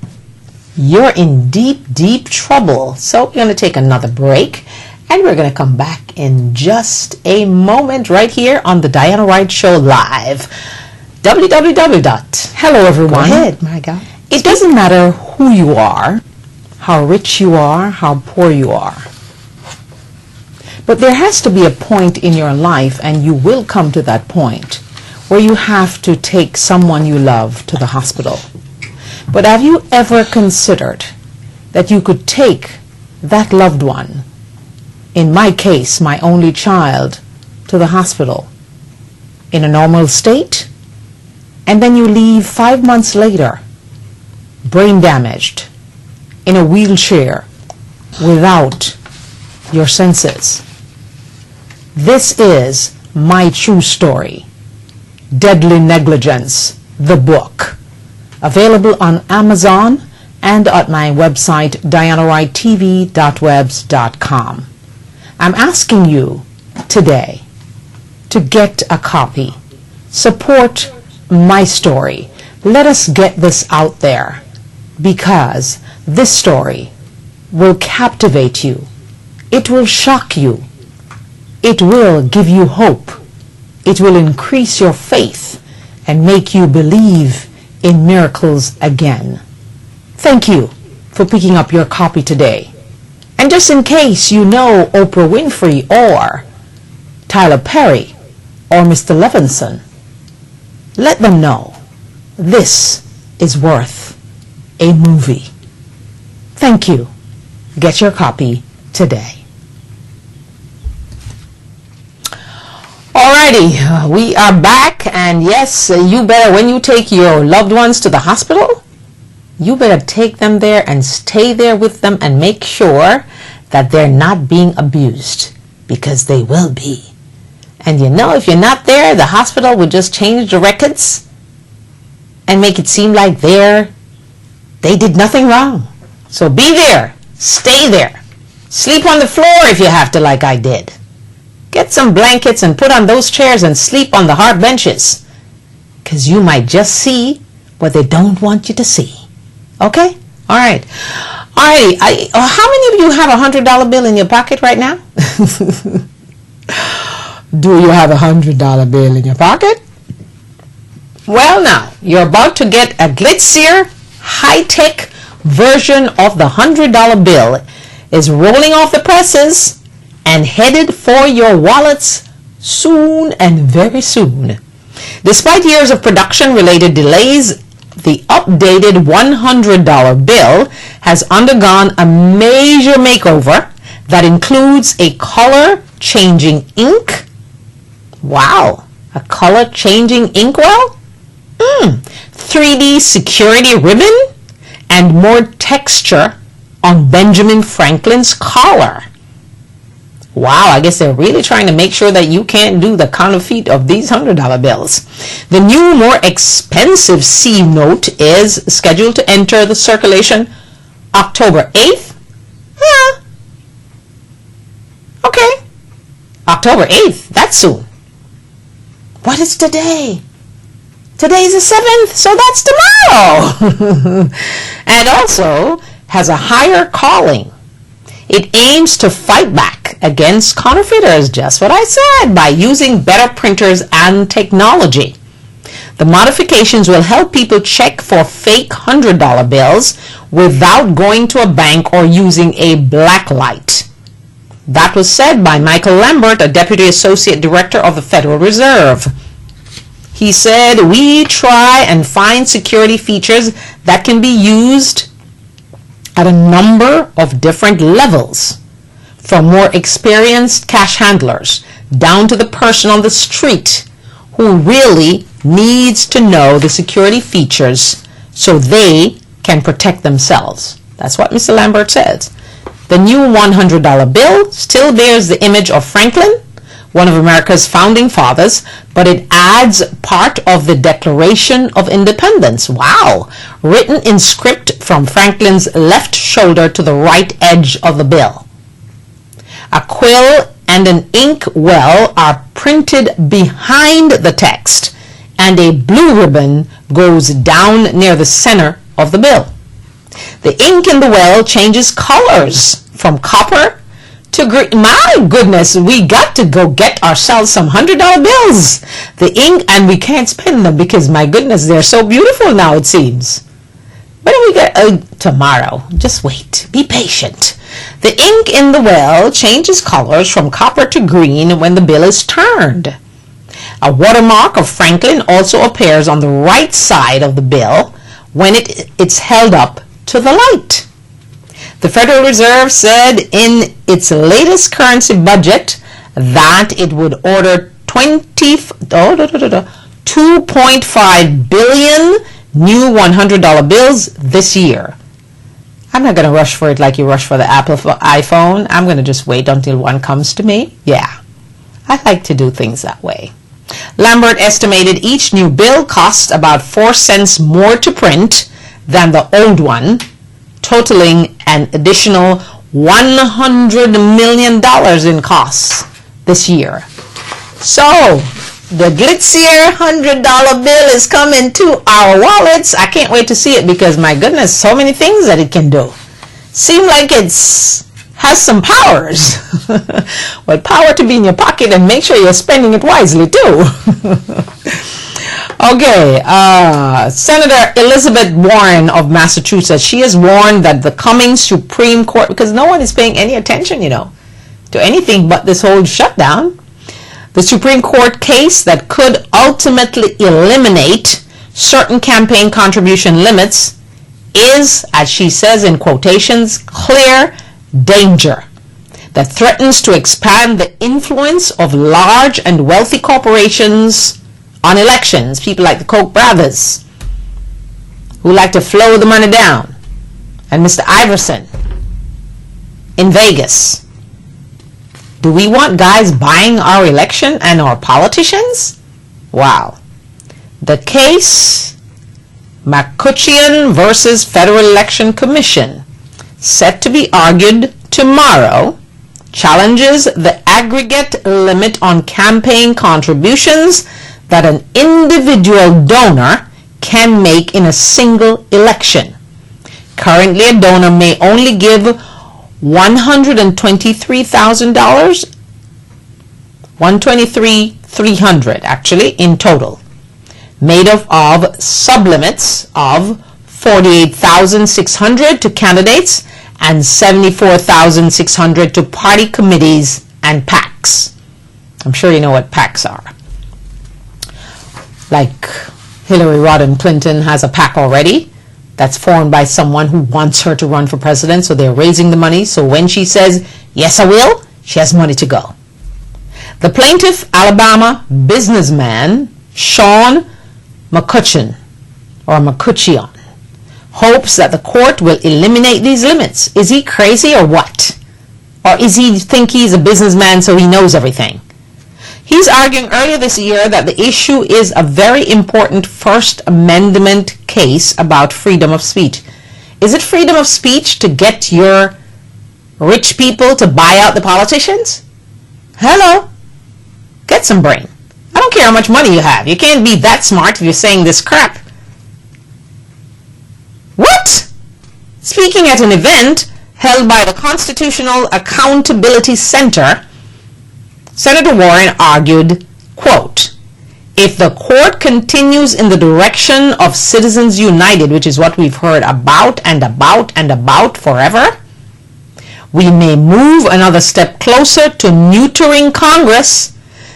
you're in deep, deep trouble. So we're going to take another break and we're going to come back in just a moment right here on the Diana Wright Show Live. www.
Hello everyone.
Go ahead, my God.
It doesn't matter who you are, how rich you are, how poor you are. But there has to be a point in your life, and you will come to that point, where you have to take someone you love to the hospital. But have you ever considered that you could take that loved one, in my case, my only child, to the hospital in a normal state, and then you leave 5 months later, brain damaged, in a wheelchair, without your senses? This is my true story, Deadly Negligence, the book, available on Amazon and at my website, dianawrighttv.webs.com. I'm asking you today to get a copy. Support my story. Let us get this out there, because this story will captivate you. It will shock you. It will give you hope. It will increase your faith and make you believe in miracles again. Thank you for picking up your copy today. And just in case you know Oprah Winfrey or Tyler Perry or Mr. Levinson, let them know this is worth a movie. Thank you. Get your copy today.
Alrighty, we are back, and yes, you better, when you take your loved ones to the hospital, you better take them there and stay there with them and make sure that they're not being abused, because they will be. And if you're not there, the hospital would just change the records and make it seem like they did nothing wrong. So be there, stay there, sleep on the floor if you have to, like I did. Get some blankets and put on those chairs and sleep on the hard benches, because you might just see what they don't want you to see. Okay? All right. All right. How many of you have $100 bill in your pocket right now?
Do you have $100 bill in your pocket?
Well, now, you're about to get a glitzier, high-tech version of the $100 bill. Is rolling off the presses and headed for your wallets soon and very soon. Despite years of production-related delays, the updated $100 bill has undergone a major makeover that includes a color-changing ink. Wow, a color-changing inkwell? 3D security ribbon and more texture on Benjamin Franklin's collar. Wow, I guess they're really trying to make sure that you can't do the counterfeit of these $100 bills. The new, more expensive C note is scheduled to enter the circulation October 8th. Yeah. Okay. October 8th. That's soon. What is today? Today's the 7th, so that's tomorrow. And also has a higher calling. It aims to fight back against counterfeiters, just what I said, by using better printers and technology. The modifications will help people check for fake $100 bills without going to a bank or using a black light. That was said by Michael Lambert, a Deputy Associate Director of the Federal Reserve. He said, "We try and find security features that can be used at a number of different levels, from more experienced cash handlers down to the person on the street who really needs to know the security features so they can protect themselves." That's what Mr. Lambert says. The new $100 bill still bears the image of Franklin, one of America's founding fathers, but it adds part of the Declaration of Independence. Wow! Written in script from Franklin's left shoulder to the right edge of the bill. A quill and an ink well are printed behind the text, and a blue ribbon goes down near the center of the bill. The ink in the well changes colors from copper to green. My goodness, we got to go get ourselves some $100 bills. The ink, and we can't spend them because, my goodness, they're so beautiful now, it seems. When do we get? Tomorrow. Just wait. Be patient. The ink in the well changes colors from copper to green when the bill is turned. A watermark of Franklin also appears on the right side of the bill when it's held up to the light. The Federal Reserve said in its latest currency budget that it would order 2.5 billion new $100 bills this year. I'm not going to rush for it like you rush for the Apple iPhone. I'm going to just wait until one comes to me. Yeah, I like to do things that way. Lambert estimated each new bill costs about 4 cents more to print than the old one, totaling an additional $100 million in costs this year. So, the glitzier $100 bill is coming to our wallets. I can't wait to see it because, my goodness, so many things that it can do. Seems like has some powers. Well, power to be in your pocket, and make sure you're spending it wisely too. Okay, Senator Elizabeth Warren of Massachusetts, she has warned that the coming Supreme Court, because no one is paying any attention, to anything but this whole shutdown, the Supreme Court case that could ultimately eliminate certain campaign contribution limits is, as she says in quotations, clear danger that threatens to expand the influence of large and wealthy corporations on elections, people like the Koch brothers, who like to flow the money down, and Mr. Iverson in Vegas. Do we want guys buying our election and our politicians? Wow. The case, McCutcheon versus Federal Election Commission, set to be argued tomorrow, challenges the aggregate limit on campaign contributions that an individual donor can make in a single election. Currently, a donor may only give $123,000, $123,300 actually in total, made up of sublimits of $48,600 to candidates and $74,600 to party committees and PACs. I'm sure you know what PACs are.
like Hillary Rodham Clinton has a PAC already that's formed by someone who wants her to run for president, so they're raising the money. So when she says, yes, I will, she has money to go. The plaintiff, Alabama businessman Sean McCutcheon, hopes that the court will eliminate these limits. Is he crazy or what? Or is he think he's a businessman so he knows everything? He's arguing earlier this year that the issue is a very important First Amendment case about freedom of speech. Is it freedom of speech to get your rich people to buy out the politicians? Hello? Get some brain. I don't care how much money you have. You can't be that smart if you're saying this crap. What? Speaking at an event held by the Constitutional Accountability Center, Senator Warren argued, quote, if the court continues in the direction of Citizens United, which is what we've heard about and about and about forever, we may move another step closer to neutering Congress,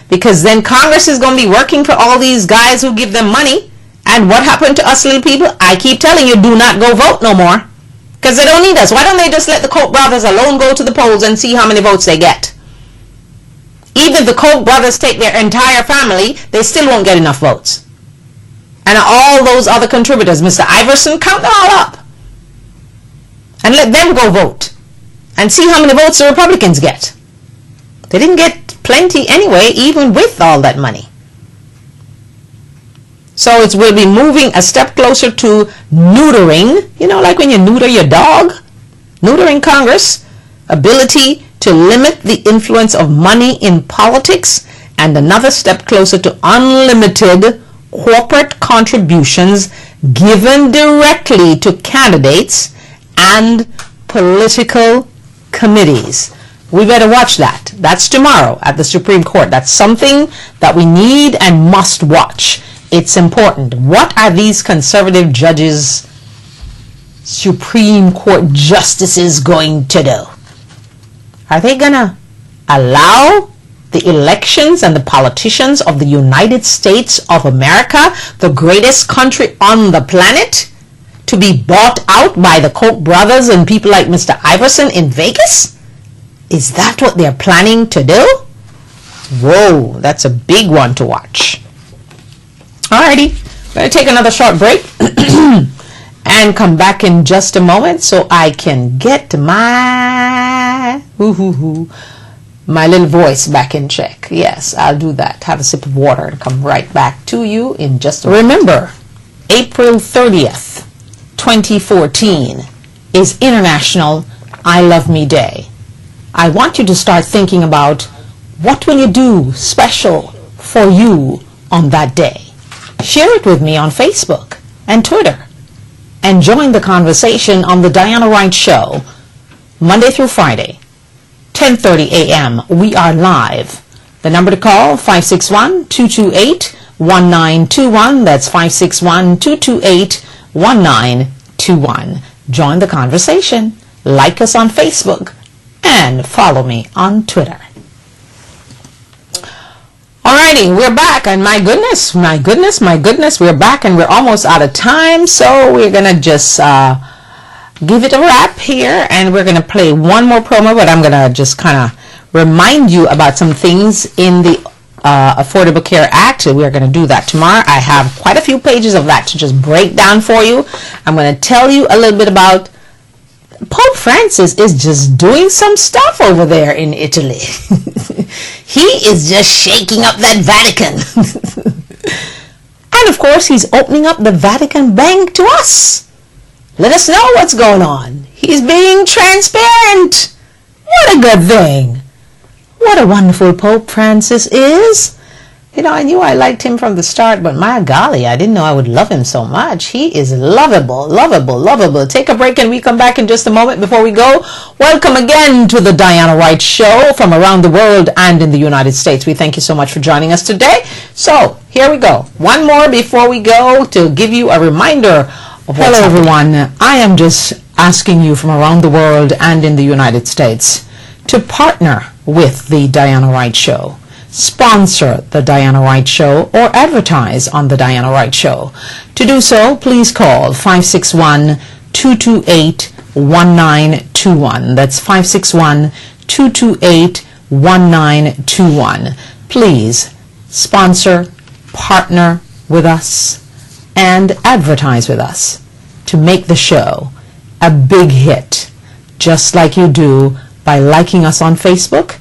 because then Congress is going to be working for all these guys who give them money. And what happened to us little people? I keep telling you, do not go vote no more, because they don't need us. Why don't they just let the Koch brothers alone go to the polls and see how many votes they get? Even if the Koch brothers take their entire family, they still won't get enough votes. And all those other contributors, Mr. Iverson, count them all up and let them go vote and see how many votes the Republicans get. They didn't get plenty anyway, even with all that money. So it will be moving a step closer to neutering, you know, like when you neuter your dog, neutering Congress, ability to limit the influence of money in politics, and another step closer to unlimited corporate contributions given directly to candidates and political committees. We better watch that. That's tomorrow at the Supreme Court. That's something that we need and must watch. It's important. What are these conservative judges, Supreme Court justices going to do? Are they going to allow the elections and the politicians of the United States of America, the greatest country on the planet, to be bought out by the Koch brothers and people like Mr. Iverson in Vegas? Is that what they're planning to do? Whoa, that's a big one to watch. Alrighty, we're going to take another short break and come back in just a moment so I can get my little voice back in check. Yes, I'll do that. Have a sip of water and come right back to you in just a moment. Remember, April 30th, 2014 is International I Love Me Day. I want you to start thinking about what will you do special for you on that day. Share it with me on Facebook and Twitter. And join the conversation on the Diana Wright Show, Monday through Friday, 10:30 a.m. We are live. The number to call, 561-228-1921. That's 561-228-1921. Join the conversation. Like us on Facebook. And follow me on Twitter. Alrighty, we're back, and my goodness, we're back, and we're almost out of time, so we're gonna just give it a wrap here, and we're gonna play one more promo, but I'm gonna just kind of remind you about some things in the Affordable Care Act. We're gonna do that tomorrow. I have quite a few pages of that to just break down for you. I'm gonna tell you a little bit about Pope Francis is just doing some stuff over there in Italy. He is just shaking up that Vatican. And of course, he's opening up the Vatican Bank to us. Let us know what's going on. He's being transparent. What a good thing. What a wonderful Pope Francis is. You know, I knew I liked him from the start, but my golly, I didn't know I would love him so much. He is lovable, lovable, lovable. Take a break and we come back in just a moment. Before we go, welcome again to the Diana Wright Show from around the world and in the United States. We thank you so much for joining us today. So, here we go. One more before we go to give you a reminder of what's happening. Hello, everyone. I am just asking you from around the world and in the United States to partner with the Diana Wright Show. sponsor The Diana Wright Show or advertise on The Diana Wright Show. To do so, please call 561-228-1921. That's 561-228-1921. Please sponsor, partner with us, and advertise with us to make the show a big hit, just like you do by liking us on Facebook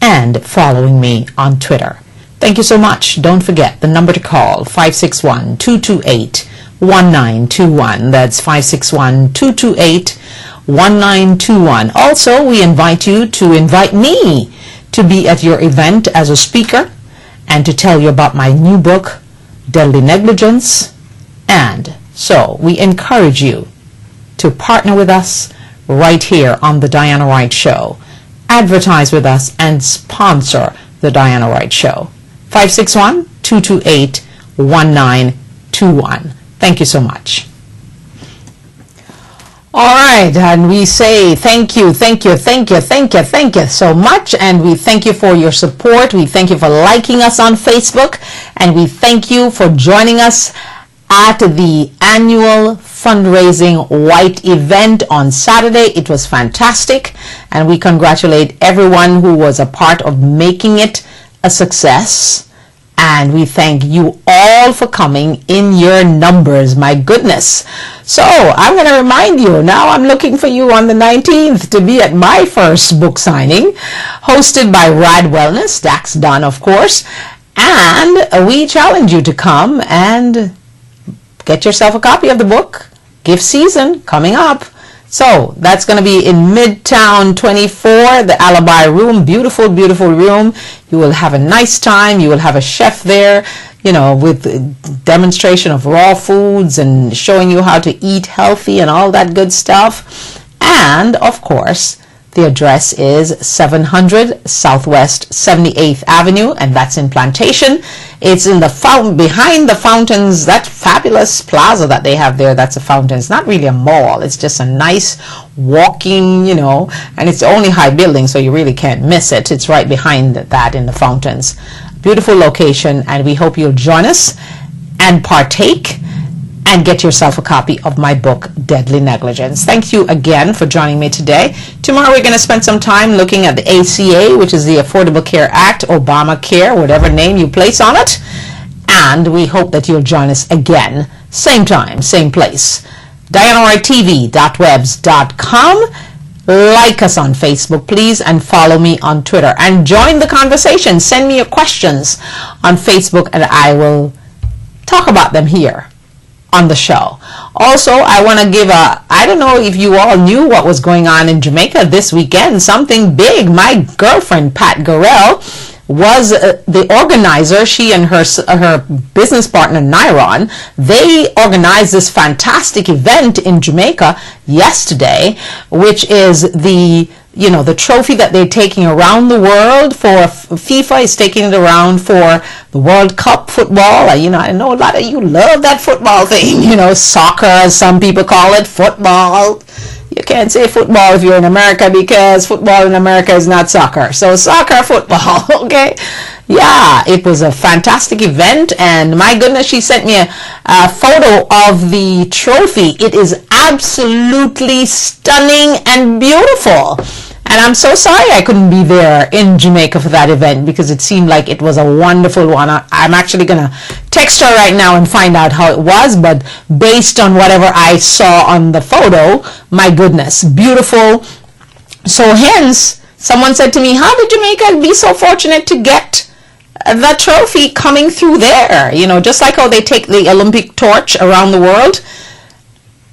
and following me on Twitter. Thank you so much. Don't forget the number to call, 561-228-1921. That's 561-228-1921. Also, we invite you to invite me to be at your event as a speaker and to tell you about my new book, Deadly Negligence. And so we encourage you to partner with us right here on The Diana Wright Show. Advertise with us and sponsor The Diana Wright Show. 561-228-1921. Thank you so much. All right, and we say thank you so much, and we thank you for your support. We thank you for liking us on Facebook, and we thank you for joining us at the annual fundraising white event on Saturday. It was fantastic, and we congratulate everyone who was a part of making it a success. And we thank you all for coming in your numbers. My goodness. So I'm going to remind you, now I'm looking for you on the 19th to be at my first book signing, hosted by Rad Wellness, Dax Dunn, of course. And we challenge you to come and get yourself a copy of the book. Gift season coming up. So that's going to be in Midtown 24, the Alibi Room. Beautiful, beautiful room. You will have a nice time. You will have a chef there, with demonstration of raw foods and showing you how to eat healthy and all that good stuff. And, of course, the address is 700 Southwest 78th Avenue, and that's in Plantation. It's in the behind the fountains, that fabulous plaza that they have there. That's a fountain. It's not really a mall. It's just a nice walking, and it's the only high building, so you really can't miss it. It's right behind that in the fountains. Beautiful location, and we hope you'll join us and partake and get yourself a copy of my book, Deadly Negligence. Thank you again for joining me today. Tomorrow we're going to spend some time looking at the ACA, which is the Affordable Care Act, Obamacare, whatever name you place on it. And we hope that you'll join us again, same time, same place. DianaWrightTV.webs.com. Like us on Facebook, please, and follow me on Twitter. And join the conversation. Send me your questions on Facebook, and I will talk about them here on the show. Also, I want to give I don't know if you all knew what was going on in Jamaica this weekend. Something big. My girlfriend, Pat Gorell, was the organizer. She and her business partner, Nyron, they organized this fantastic event in Jamaica yesterday, which is the trophy that they're taking around the world for FIFA is taking it around for the World Cup football. I know a lot of you love that football thing, soccer, as some people call it, football. You can't say football if you're in America, because football in America is not soccer. So soccer, football, okay? Yeah, it was a fantastic event, and my goodness, she sent me a photo of the trophy. It is absolutely stunning and beautiful. And I'm so sorry I couldn't be there in Jamaica for that event, because it seemed like it was a wonderful one. I'm actually going to text her right now and find out how it was, but based on whatever I saw on the photo, my goodness, beautiful. So hence, someone said to me, how did Jamaica be so fortunate to get the trophy coming through there? Just like how they take the Olympic torch around the world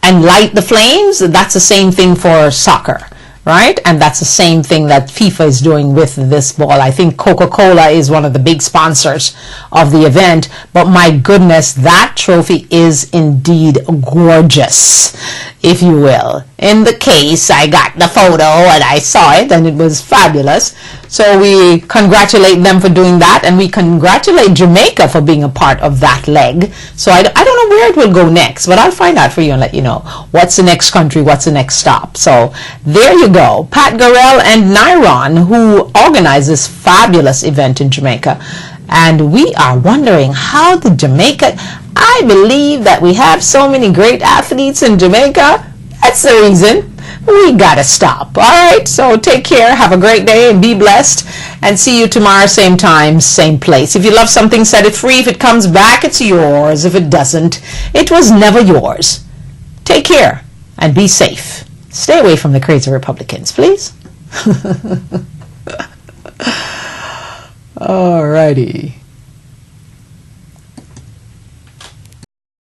and light the flames, that's the same thing for soccer. Right? And that's the same thing that FIFA is doing with this ball. I think Coca-Cola is one of the big sponsors of the event. But my goodness, that trophy is indeed gorgeous.
if you will. In the case, I got the photo and I saw it and it was fabulous. So we congratulate them for doing that, and we congratulate Jamaica for being a part of that leg. So I don't know where it will go next, but I'll find out for you and let you know what's the next country, what's the next stop. So there you go. Pat Gorell and Nyron, who organized this fabulous event in Jamaica. And we are wondering how the Jamaica, I believe that we have so many great athletes in Jamaica. That's the reason. We gotta stop. All right, so take care, have a great day, and be blessed, and see you tomorrow, same time, same place. If you love something, set it free. If it comes back, it's yours. If it doesn't, it was never yours. Take care and be safe. Stay away from the crazy Republicans, please. All righty.